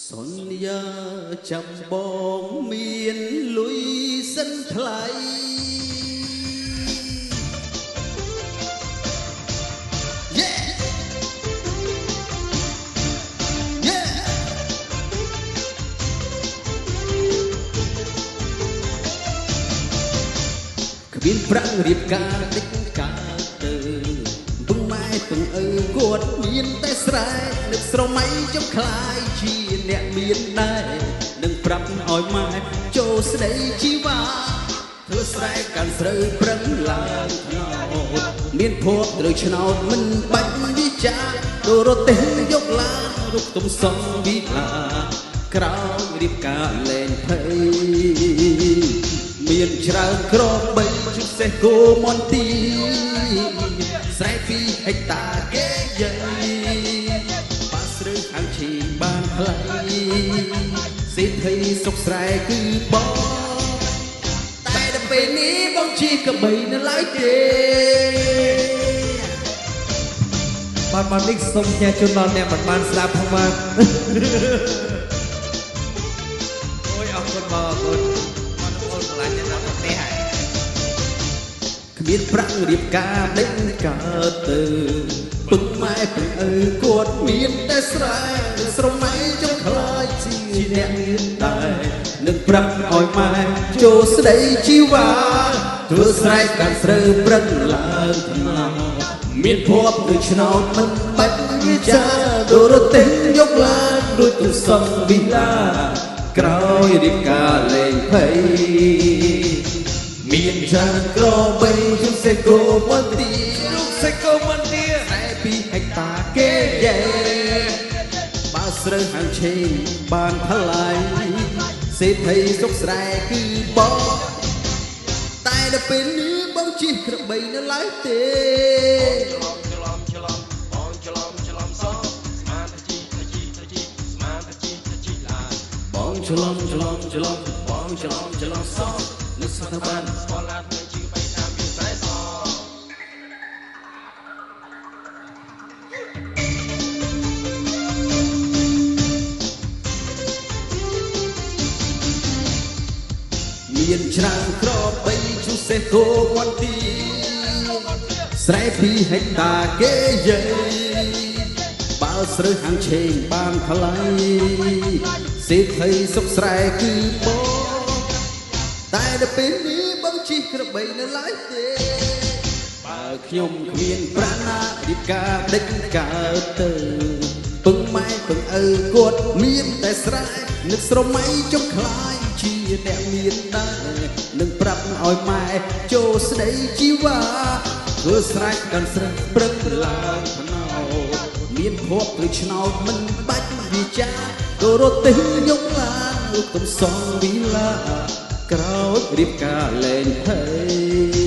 សន្យាចាំបងមានលុយសិនថ្លៃមានប្រាំងរៀបការតិចការទៅពឹងម៉ែពឹងឪគាត់មានតែស្រែនឹកស្រមៃចំខ្លាយជាអ្នកមានដែរនឹងប្រាប់ឲ្យម៉ែចូលស្ដីជីវ៉ាធ្វើស្រែកាន់ស្រូវប្រឹងឡើងថ្នោតមានភពត្រូវឆ្នោតមិនបាច់វិចារដូររទេះយកឡានរូបទុំសងវិឡាក្រោយរៀបការលែងភ័យមានច្រើនក្របបីជុះសេះគោមន្ទីស្រែ2 ហិកតាគេយាយប៉ាស្រូវខាងឈីបានថ្លៃសេដ្ឋីសុខស្រែគឺបងតែដល់ពេលនេះបងជីកបីនៅឡើយទេបាននេះសូមញ៉ាជូនដល់អ្នកមិនបានស្ដាប់ផងបាទអូយអរគុណបងអរគុណគ្មានប្រាំងរៀបការដេញកើតទៅពឹងម៉ែពឹងឪគាត់មានតែស្រែស្រមៃចង់ខ្លាចជាអ្នកមានដែរនឹងប្រាប់ឲ្យម៉ែចូលស្ដីជីវ៉ាធ្វើស្រែកាន់ស្រូវប្រឹងឡើងថ្នោតមានភពដូចឆ្នោតមិនបាច់វិចារដូររទេះយកឡើងដូចទុសងវិឡាក្រោយរៀបការលែងភ័យមានច្រើនក្របីជុំសេកូមន្ទីរូបសេកូមន្ទីតែ2 ហិកតាគេយាយបើស្រូវហាងឆេងបានថ្លៃសេដ្ឋីសុខស្រែគឺបងតែដល់ពេលនេះបងជិះក្របីនៅឡើយទេច្រឡំបងច្រឡំសស្មានតែជីស្មានតែជីឡាបងច្រឡំបងច្រឡំសនឹកស្ថាប័នស្គាល់ឡាននឹងជីបីតាមពីស្រែសមានច្រើនក្របបីជុះសេះគោមន្ទីស្រែ2 ហិកតាគេយាយបើស្រូវហាងឆេងបានថ្លៃសេដ្ឋីសុខស្រែគឺបងតែដល់ពេលនេះបងជិះក្របីនៅឡើយទេបើខ្ញុំគ្មានប្រាណារៀបការដេញកើតទៅពឹងម៉ែពឹងឪគាត់មានតែស្រែនឹកស្រមៃចង់ខ្លាយជាអ្នកមានដែរនឹងប្រាប់ឲ្យម៉ែចូលស្ដីជីវ៉ាធ្វើស្រែកាន់ស្រូវប្រឹងឡើងថ្នោតមានភពឬឆ្នោតមិនបាច់វិចារដូររទេះយកឡានរូបទុំសងវិឡាក្រោយរៀបការលែងភ័យ